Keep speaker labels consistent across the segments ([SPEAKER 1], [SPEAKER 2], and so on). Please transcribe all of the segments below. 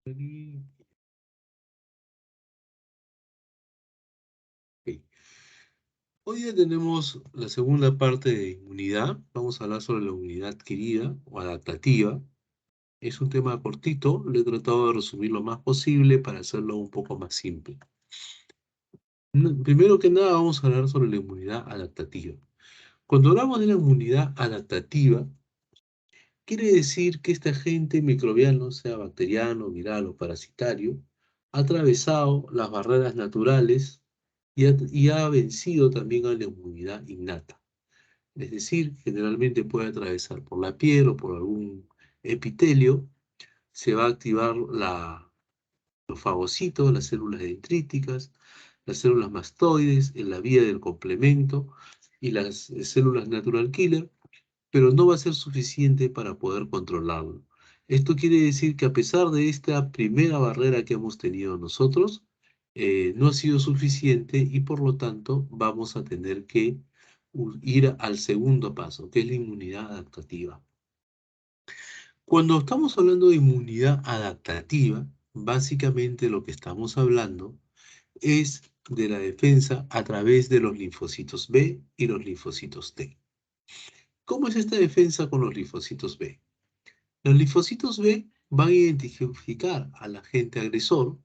[SPEAKER 1] Ok. Hoy ya tenemos la segunda parte de inmunidad. Vamos a hablar sobre la inmunidad adquirida o adaptativa. Es un tema cortito, lo he tratado de resumir lo más posible para hacerlo un poco más simple. Primero que nada, vamos a hablar sobre la inmunidad adaptativa. Cuando hablamos de la inmunidad adaptativa, quiere decir que este agente microbiano, sea bacteriano, viral o parasitario, ha atravesado las barreras naturales y ha vencido también a la inmunidad innata. Es decir, generalmente puede atravesar por la piel o por algún epitelio, se va a activar los fagocitos, las células dendríticas, las células mastoides en la vía del complemento y las células natural killer, pero no va a ser suficiente para poder controlarlo. Esto quiere decir que a pesar de esta primera barrera que hemos tenido nosotros, no ha sido suficiente y por lo tanto vamos a tener que ir al segundo paso, que es la inmunidad adaptativa. Cuando estamos hablando de inmunidad adaptativa, básicamente lo que estamos hablando es de la defensa a través de los linfocitos B y los linfocitos T. ¿Cómo es esta defensa con los linfocitos B? Los linfocitos B van a identificar al agente agresor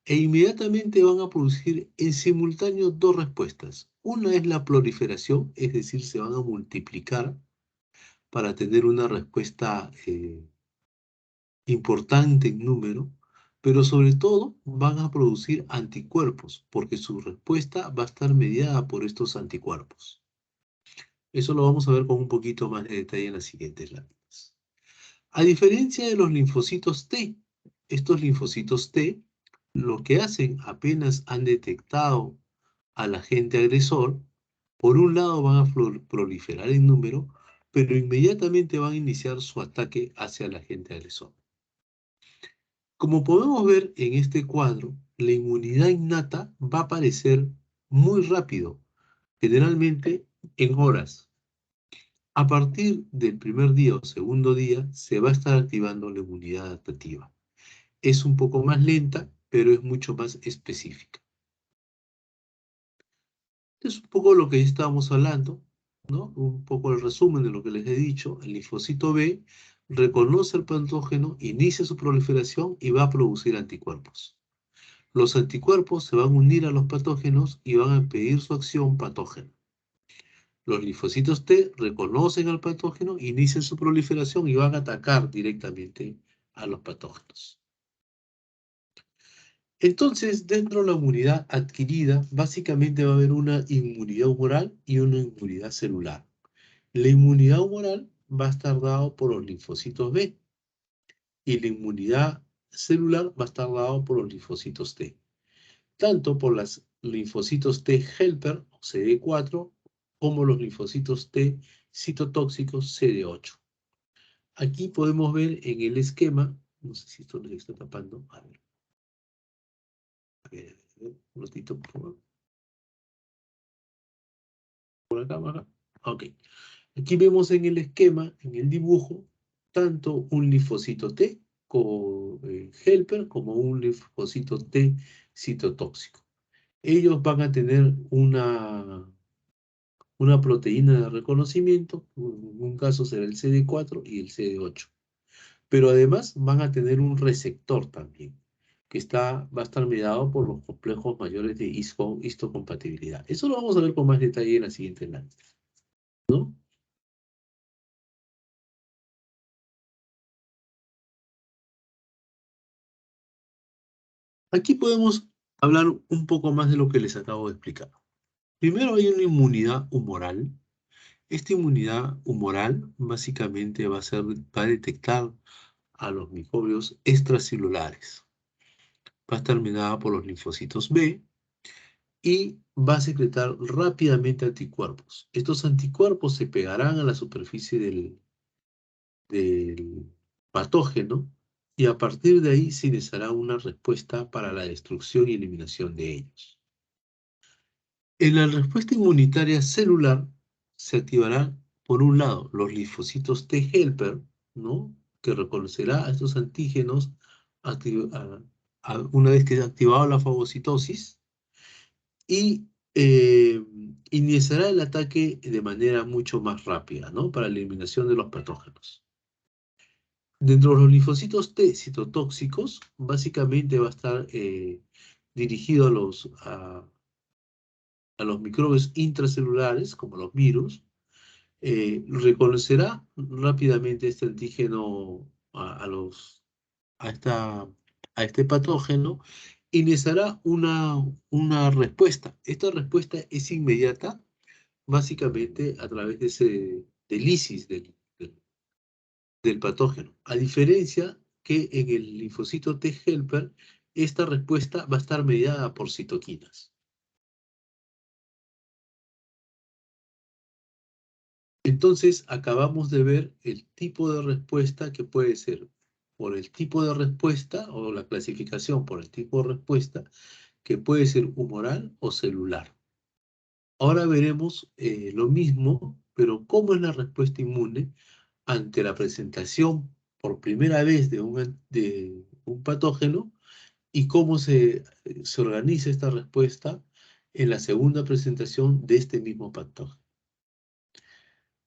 [SPEAKER 1] e inmediatamente van a producir en simultáneo dos respuestas. Una es la proliferación, es decir, se van a multiplicar para tener una respuesta importante en número, pero sobre todo van a producir anticuerpos, porque su respuesta va a estar mediada por estos anticuerpos. Eso lo vamos a ver con un poquito más de detalle en las siguientes láminas. A diferencia de los linfocitos T, estos linfocitos T lo que hacen apenas han detectado al agente agresor, por un lado van a proliferar en número, pero inmediatamente van a iniciar su ataque hacia el agente agresor. Como podemos ver en este cuadro, la inmunidad innata va a aparecer muy rápido, generalmente en horas. A partir del primer día o segundo día se va a estar activando la inmunidad adaptativa. Es un poco más lenta, pero es mucho más específica. Es un poco lo que ya estábamos hablando, ¿no? Un poco el resumen de lo que les he dicho. El linfocito B reconoce el patógeno, inicia su proliferación y va a producir anticuerpos. Los anticuerpos se van a unir a los patógenos y van a impedir su acción patógena. Los linfocitos T reconocen al patógeno, inician su proliferación y van a atacar directamente a los patógenos. Entonces, dentro de la inmunidad adquirida, básicamente va a haber una inmunidad humoral y una inmunidad celular. La inmunidad humoral va a estar dada por los linfocitos B y la inmunidad celular va a estar dada por los linfocitos T. Tanto por los linfocitos T helper, o CD4, como los linfocitos T citotóxicos, CD8. Aquí podemos ver en el esquema, no sé si esto les está tapando, a ver, un ratito, por favor, por la cámara. Ok, aquí vemos en el esquema, en el dibujo, tanto un linfocito T como, helper como un linfocito T citotóxico. Ellos van a tener una proteína de reconocimiento, en un caso será el CD4 y el CD8. Pero además van a tener un receptor también, que va a estar mediado por los complejos mayores de histocompatibilidad. Eso lo vamos a ver con más detalle en la siguiente lámina, ¿no? Aquí podemos hablar un poco más de lo que les acabo de explicar. Primero hay una inmunidad humoral. Esta inmunidad humoral básicamente va a detectar a los microbios extracelulares. Va a estar mediada por los linfocitos B y va a secretar rápidamente anticuerpos. Estos anticuerpos se pegarán a la superficie del patógeno y a partir de ahí se iniciará una respuesta para la destrucción y eliminación de ellos. En la respuesta inmunitaria celular se activarán, por un lado, los linfocitos T helper, ¿no? Que reconocerá a estos antígenos una vez que se ha activado la fagocitosis, y iniciará el ataque de manera mucho más rápida, ¿no? Para la eliminación de los patógenos. Dentro de los linfocitos T citotóxicos, básicamente va a estar dirigido a los microbios intracelulares, como los virus. Reconocerá rápidamente este antígeno a este patógeno, iniciará una respuesta. Esta respuesta es inmediata, básicamente a través del ISIS del patógeno. A diferencia que en el linfocito T helper, esta respuesta va a estar mediada por citoquinas. Entonces, acabamos de ver el tipo de respuesta que puede ser por el tipo de respuesta o la clasificación por el tipo de respuesta que puede ser humoral o celular. Ahora veremos lo mismo, pero cómo es la respuesta inmune ante la presentación por primera vez de un patógeno y cómo se organiza esta respuesta en la segunda presentación de este mismo patógeno.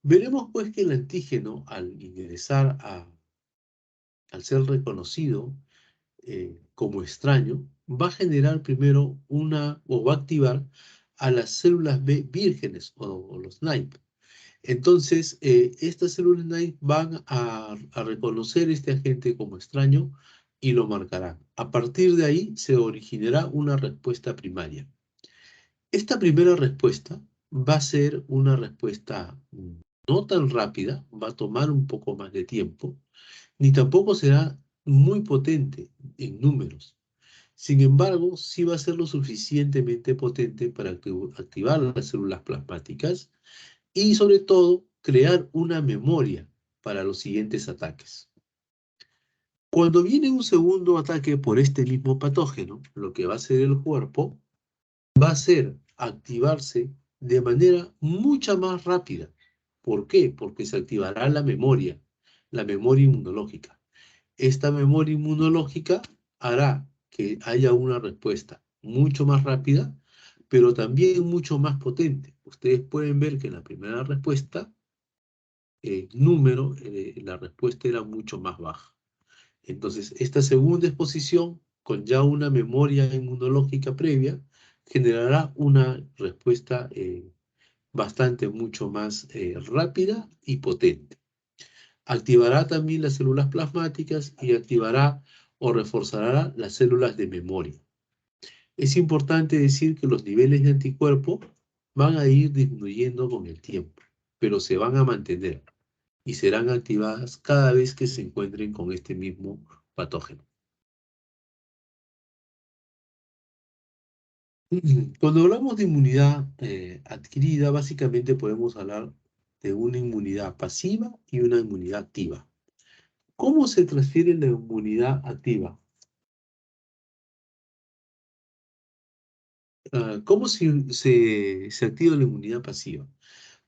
[SPEAKER 1] Veremos pues que el antígeno, al ingresar al ser reconocido como extraño, va a generar primero o va a activar a las células B vírgenes o los NAIP. Entonces, estas células NAIP van a reconocer este agente como extraño y lo marcarán. A partir de ahí se originará una respuesta primaria. Esta primera respuesta va a ser una respuesta no tan rápida, va a tomar un poco más de tiempo, ni tampoco será muy potente en números. Sin embargo, sí va a ser lo suficientemente potente para activar las células plasmáticas y, sobre todo, crear una memoria para los siguientes ataques. Cuando viene un segundo ataque por este mismo patógeno, lo que va a hacer el cuerpo va a ser activarse de manera mucha más rápida. ¿Por qué? Porque se activará la memoria inmunológica. Esta memoria inmunológica hará que haya una respuesta mucho más rápida, pero también mucho más potente. Ustedes pueden ver que en la primera respuesta, la respuesta era mucho más baja. Entonces, esta segunda exposición, con ya una memoria inmunológica previa, generará una respuesta bastante mucho más rápida y potente. Activará también las células plasmáticas y activará o reforzará las células de memoria. Es importante decir que los niveles de anticuerpo van a ir disminuyendo con el tiempo, pero se van a mantener y serán activadas cada vez que se encuentren con este mismo patógeno. Cuando hablamos de inmunidad adquirida, básicamente podemos hablar de una inmunidad pasiva y una inmunidad activa. ¿Cómo se transfiere la inmunidad activa? ¿Cómo se activa la inmunidad pasiva?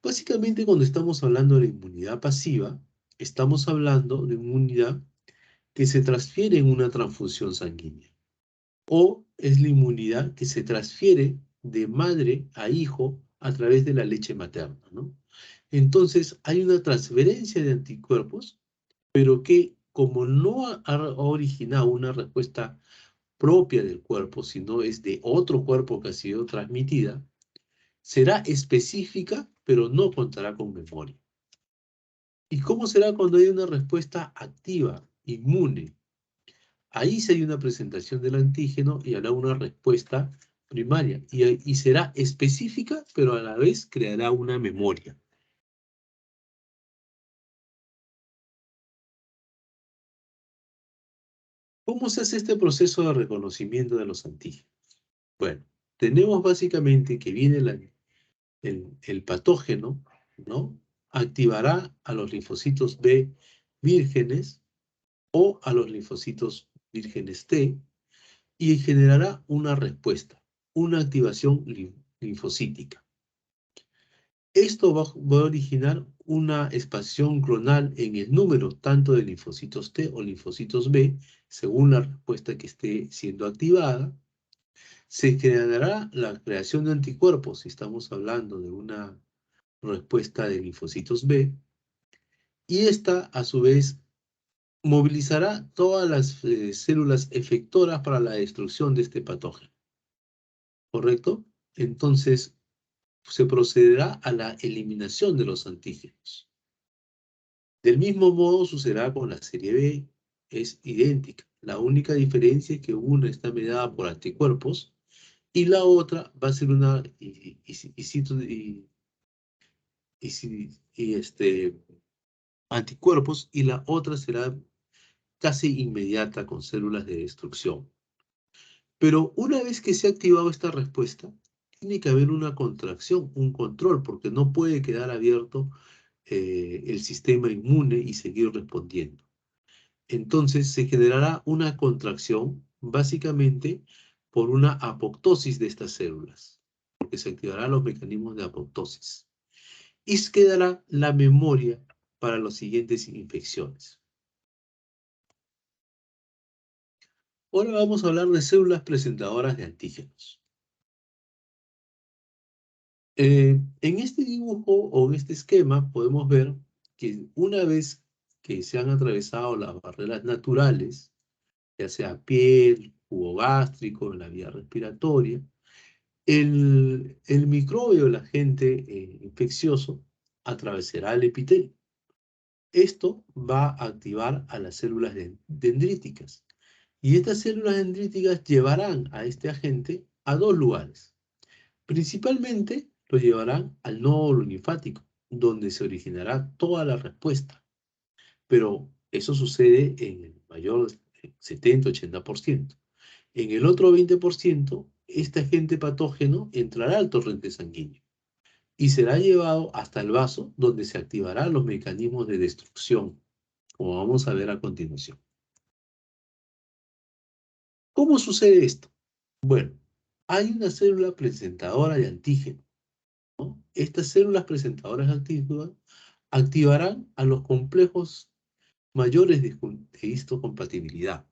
[SPEAKER 1] Básicamente, cuando estamos hablando de la inmunidad pasiva, estamos hablando de inmunidad que se transfiere en una transfusión sanguínea. O es la inmunidad que se transfiere de madre a hijo a través de la leche materna, ¿no? Entonces, hay una transferencia de anticuerpos, pero que como no ha originado una respuesta propia del cuerpo, sino es de otro cuerpo que ha sido transmitida, será específica, pero no contará con memoria. ¿Y cómo será cuando hay una respuesta activa, inmune? Ahí sí hay una presentación del antígeno y habrá una respuesta primaria y será específica, pero a la vez creará una memoria. ¿Cómo se hace este proceso de reconocimiento de los antígenos? Bueno, tenemos básicamente que viene el patógeno, ¿no? Activará a los linfocitos B vírgenes o a los linfocitos vírgenes T y generará una respuesta, una activación linfocítica. Esto va a originar una expansión clonal en el número tanto de linfocitos T o linfocitos B, según la respuesta que esté siendo activada, se generará la creación de anticuerpos, si estamos hablando de una respuesta de linfocitos B, y esta, a su vez, movilizará todas las células efectoras para la destrucción de este patógeno, ¿correcto? Entonces, se procederá a la eliminación de los antígenos. Del mismo modo sucederá con la serie B, es idéntica. La única diferencia es que una está mediada por anticuerpos y la otra va a ser una anticuerpos y la otra será casi inmediata con células de destrucción. Pero una vez que se ha activado esta respuesta, tiene que haber una contracción, un control, porque no puede quedar abierto el sistema inmune y seguir respondiendo. Entonces se generará una contracción, básicamente por una apoptosis de estas células, porque se activarán los mecanismos de apoptosis. Y quedará la memoria para las siguientes infecciones. Ahora vamos a hablar de células presentadoras de antígenos. En este dibujo o en este esquema podemos ver que una vez que se han atravesado las barreras naturales, ya sea piel, jugo gástrico, en la vía respiratoria, el microbio, el agente infeccioso, atravesará el epitelio. Esto va a activar a las células dendríticas. Y estas células dendríticas llevarán a este agente a dos lugares. Principalmente lo llevarán al nódulo linfático, donde se originará toda la respuesta. Pero eso sucede en el mayor 70-80%. En el otro 20%, este agente patógeno entrará al torrente sanguíneo y será llevado hasta el vaso, donde se activarán los mecanismos de destrucción, como vamos a ver a continuación. ¿Cómo sucede esto? Bueno, hay una célula presentadora de antígeno, ¿no? Estas células presentadoras de antígeno activarán a los complejos mayores de histocompatibilidad.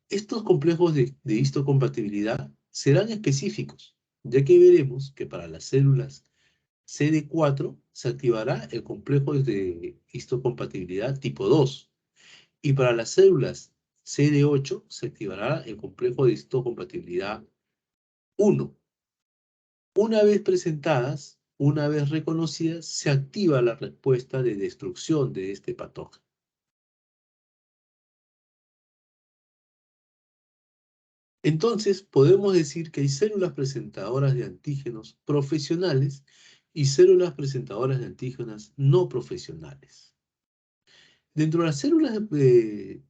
[SPEAKER 1] Estos complejos de histocompatibilidad serán específicos, ya que veremos que para las células CD4 se activará el complejo de histocompatibilidad tipo 2 y para las células CD8 se activará el complejo de histocompatibilidad 1. Una vez presentadas, una vez reconocidas, se activa la respuesta de destrucción de este patógeno. Entonces, podemos decir que hay células presentadoras de antígenos profesionales y células presentadoras de antígenos no profesionales. Dentro de las células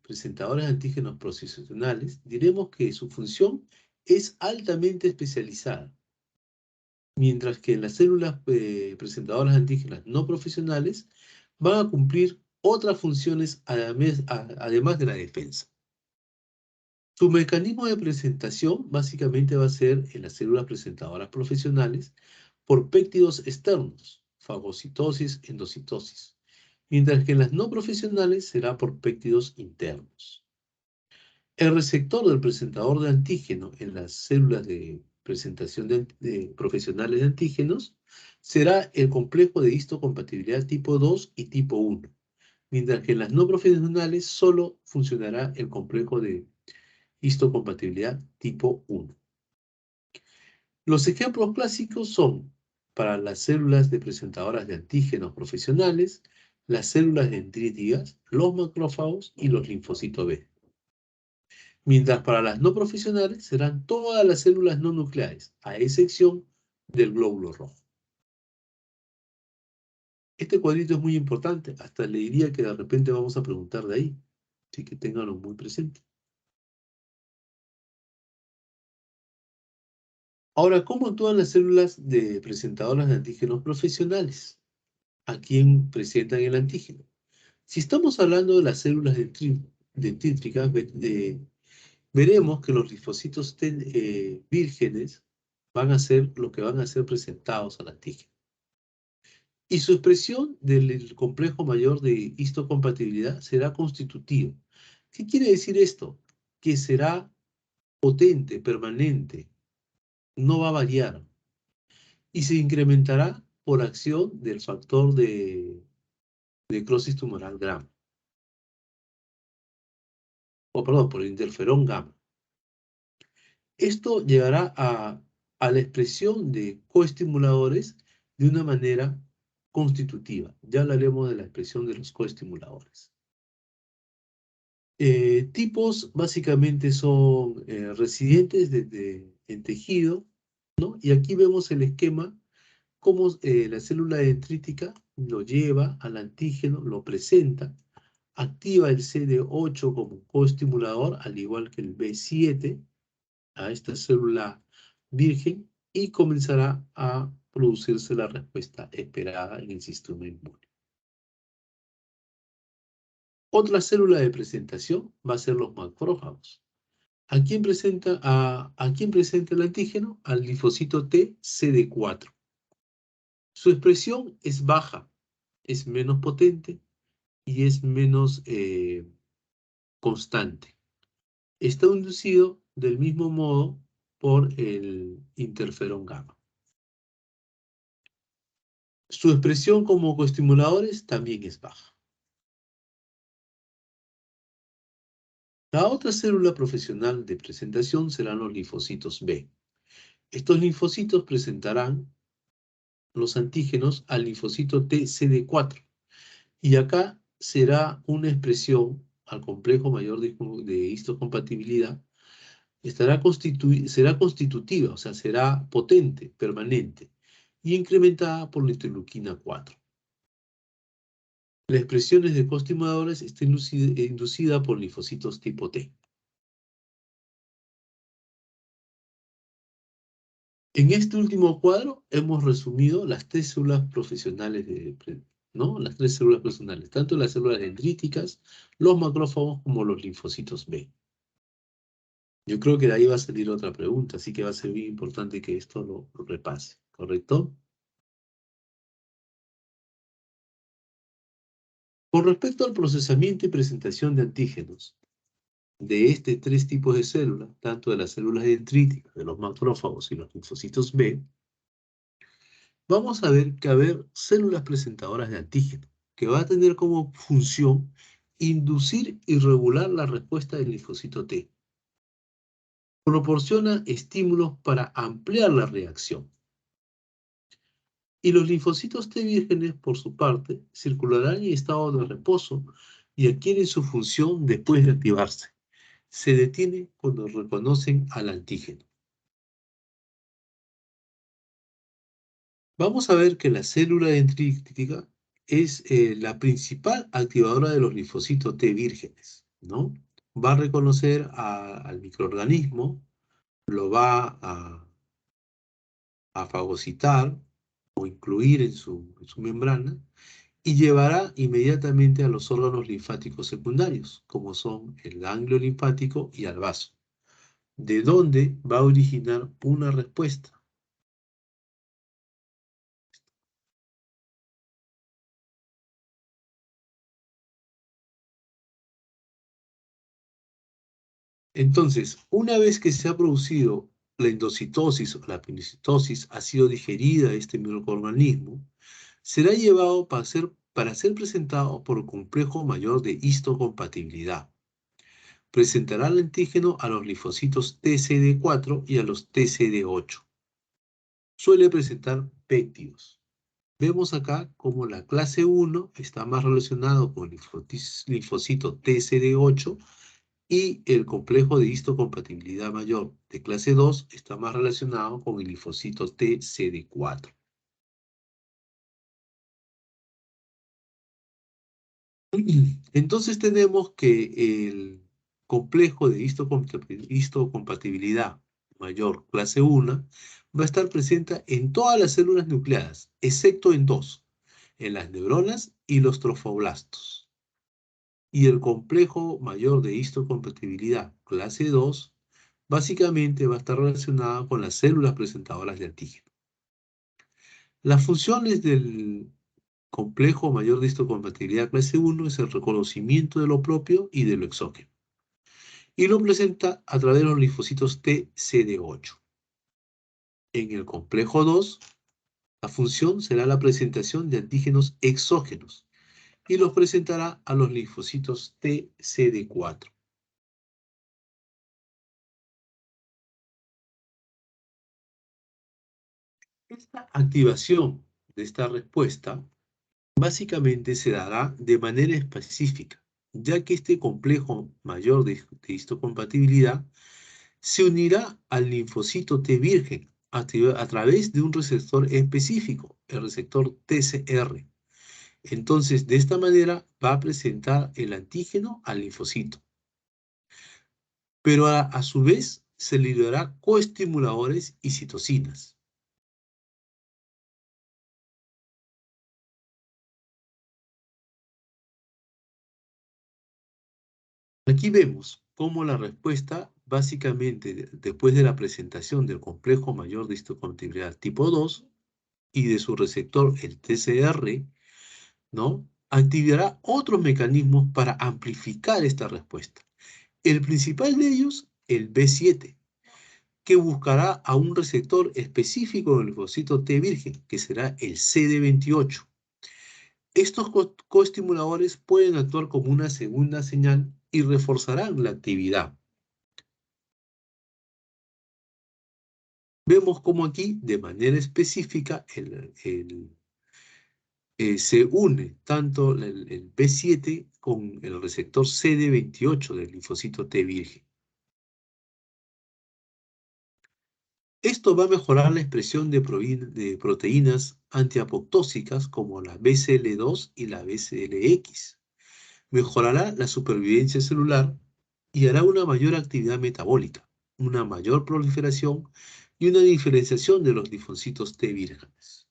[SPEAKER 1] presentadoras de antígenos profesionales, diremos que su función es altamente especializada, mientras que en las células presentadoras de antígenos no profesionales van a cumplir otras funciones además de la defensa. Su mecanismo de presentación básicamente va a ser en las células presentadoras profesionales por péptidos externos, fagocitosis, endocitosis, mientras que en las no profesionales será por péptidos internos. El receptor del presentador de antígeno en las células de presentación de profesionales de antígenos será el complejo de histocompatibilidad tipo 2 y tipo 1, mientras que en las no profesionales solo funcionará el complejo de histocompatibilidad tipo 1. Los ejemplos clásicos son, para las células de presentadoras de antígenos profesionales, las células dendríticas, los macrófagos y los linfocitos B. Mientras para las no profesionales serán todas las células no nucleares, a excepción del glóbulo rojo. Este cuadrito es muy importante, hasta le diría que de repente vamos a preguntar de ahí, así que ténganlo muy presente. Ahora, ¿cómo actúan las células presentadoras de antígenos profesionales? ¿A quién presentan el antígeno? Si estamos hablando de las células dendríticas, veremos que los linfocitos vírgenes van a ser lo que van a ser presentados al antígeno. Y su expresión del complejo mayor de histocompatibilidad será constitutivo. ¿Qué quiere decir esto? Que será potente, permanente, no va a variar y se incrementará por acción del factor de necrosis tumoral gamma, o perdón, por el interferón gamma. Esto llevará a la expresión de coestimuladores de una manera constitutiva. Ya hablaremos de la expresión de los coestimuladores. Tipos básicamente son residentes en tejido, ¿no? Y aquí vemos el esquema, cómo la célula dendrítica lo lleva al antígeno, lo presenta, activa el CD8 como coestimulador, al igual que el B7, a esta célula virgen, y comenzará a producirse la respuesta esperada en el sistema inmune. Otra célula de presentación va a ser los macrófagos. ¿A quién presenta el antígeno? Al linfocito T CD4. Su expresión es baja, es menos potente y es menos constante. Está inducido del mismo modo por el interferón gamma. Su expresión como coestimuladores también es baja. La otra célula profesional de presentación serán los linfocitos B. Estos linfocitos presentarán los antígenos al linfocito TCD4. Y acá será una expresión al complejo mayor de histocompatibilidad, será constitutiva, o sea, será potente, permanente, y incrementada por la interleuquina 4. La expresión de coestimuladores está inducida por linfocitos tipo T. En este último cuadro hemos resumido las tres células profesionales, ¿no? Las tres células profesionales, tanto las células dendríticas, los macrófagos como los linfocitos B. Yo creo que de ahí va a salir otra pregunta, así que va a ser muy importante que esto lo repase, ¿correcto? Con respecto al procesamiento y presentación de antígenos de estos tres tipos de células, tanto de las células dendríticas, de los macrófagos y los linfocitos B, vamos a ver que haber células presentadoras de antígeno, que va a tener como función inducir y regular la respuesta del linfocito T. Proporciona estímulos para ampliar la reacción. Y los linfocitos T vírgenes, por su parte, circularán en estado de reposo y adquieren su función después de activarse. Se detiene cuando reconocen al antígeno. Vamos a ver que la célula dendrítica es la principal activadora de los linfocitos T vírgenes, ¿no? Va a reconocer al microorganismo, lo va a fagocitar o incluir en su membrana, y llevará inmediatamente a los órganos linfáticos secundarios, como son el ganglio linfático y al vaso, de donde va a originar una respuesta. Entonces, una vez que se ha producido la endocitosis o la pinocitosis, ha sido digerida este microorganismo, será llevado para ser presentado por complejo mayor de histocompatibilidad. Presentará el antígeno a los linfocitos TCD4 y a los TCD8. Suele presentar péptidos. Vemos acá como la clase 1 está más relacionado con el linfocito TCD8 y el complejo de histocompatibilidad mayor de clase 2 está más relacionado con el linfocito TCD4. Entonces tenemos que el complejo de histocompatibilidad mayor clase 1 va a estar presente en todas las células nucleadas, excepto en dos, en las neuronas y los trofoblastos. Y el complejo mayor de histocompatibilidad clase 2 básicamente va a estar relacionado con las células presentadoras de antígeno. Las funciones del complejo mayor de histocompatibilidad clase 1 es el reconocimiento de lo propio y de lo exógeno. Y lo presenta a través de los linfocitos TCD8. En el complejo 2, la función será la presentación de antígenos exógenos y los presentará a los linfocitos TCD4. Esta activación de esta respuesta básicamente se dará de manera específica, ya que este complejo mayor de histocompatibilidad se unirá al linfocito T virgen a través de un receptor específico, el receptor TCR. Entonces, de esta manera va a presentar el antígeno al linfocito. Pero a su vez se liberará coestimuladores y citocinas. Aquí vemos cómo la respuesta, básicamente, después de la presentación del complejo mayor de histocompatibilidad tipo 2 y de su receptor, el TCR, ¿no? Activará otros mecanismos para amplificar esta respuesta. El principal de ellos, el B7, que buscará a un receptor específico del linfocito T virgen, que será el CD28. Estos coestimuladores pueden actuar como una segunda señal y reforzarán la actividad. Vemos cómo aquí, de manera específica, se une tanto el B7 con el receptor CD28 del linfocito T virgen. Esto va a mejorar la expresión de proteínas antiapoptósicas como la BCL2 y la BCLX. Mejorará la supervivencia celular y hará una mayor actividad metabólica, una mayor proliferación y una diferenciación de los linfocitos T vírgenes.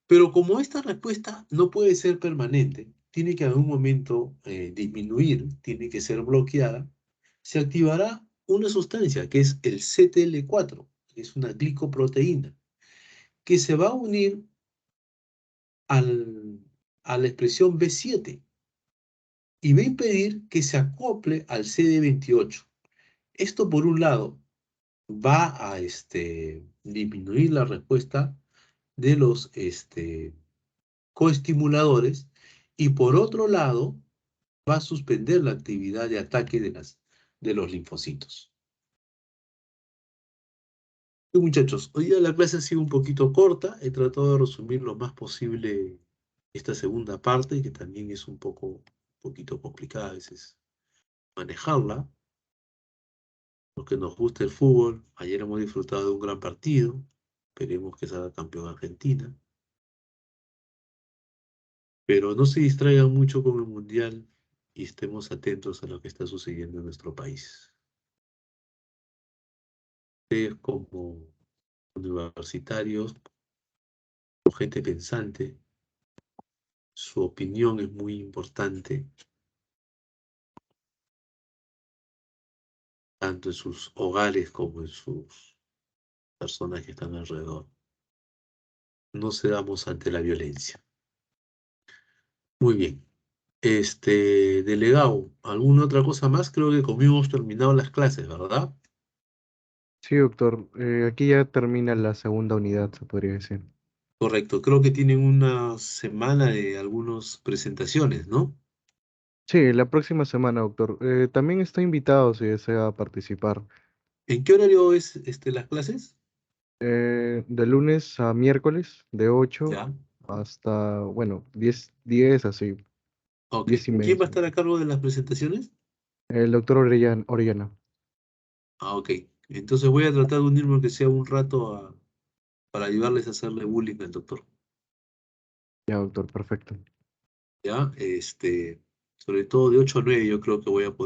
[SPEAKER 1] Pero como esta respuesta no puede ser permanente, tiene que en algún momento disminuir, tiene que ser bloqueada, se activará una sustancia que es el CTL4, que es una glicoproteína, que se va a unir a la expresión B7 y va a impedir que se acople al CD28. Esto, por un lado, va a disminuir la respuesta de los coestimuladores y, por otro lado, va a suspender la actividad de ataque de los linfocitos. Y muchachos, hoy día la clase ha sido un poquito corta, he tratado de resumir lo más posible esta segunda parte, que también es un poquito complicada a veces manejarla. Los que nos gusta el fútbol, ayer hemos disfrutado de un gran partido, esperemos que salga campeón Argentina, pero no se distraigan mucho con el Mundial y estemos atentos a lo que está sucediendo en nuestro país. Ustedes como universitarios, como gente pensante, su opinión es muy importante, tanto en sus hogares como en sus personas que están alrededor. No cedamos ante la violencia. Muy bien. Delegado, ¿alguna otra cosa más? Creo que conmigo hemos terminado las clases, ¿verdad?
[SPEAKER 2] Sí, doctor. Aquí ya termina la segunda unidad, se podría decir.
[SPEAKER 1] Correcto, creo que tienen una semana de algunas presentaciones, ¿no?
[SPEAKER 2] Sí, la próxima semana, doctor. También está invitado si desea participar.
[SPEAKER 1] ¿En qué horario es las clases?
[SPEAKER 2] De lunes a miércoles, de 8
[SPEAKER 1] Ya,
[SPEAKER 2] hasta, bueno, 10 así,
[SPEAKER 1] ok.
[SPEAKER 2] 10:30.
[SPEAKER 1] ¿Quién va a estar a cargo de las presentaciones?
[SPEAKER 2] El doctor Orellana.
[SPEAKER 1] Ah, ok. Entonces voy a tratar de unirme aunque sea un rato para ayudarles a hacerle bullying al doctor.
[SPEAKER 2] Ya, doctor, perfecto.
[SPEAKER 1] ¿Ya? Sobre todo de 8 a 9 yo creo que voy a poder.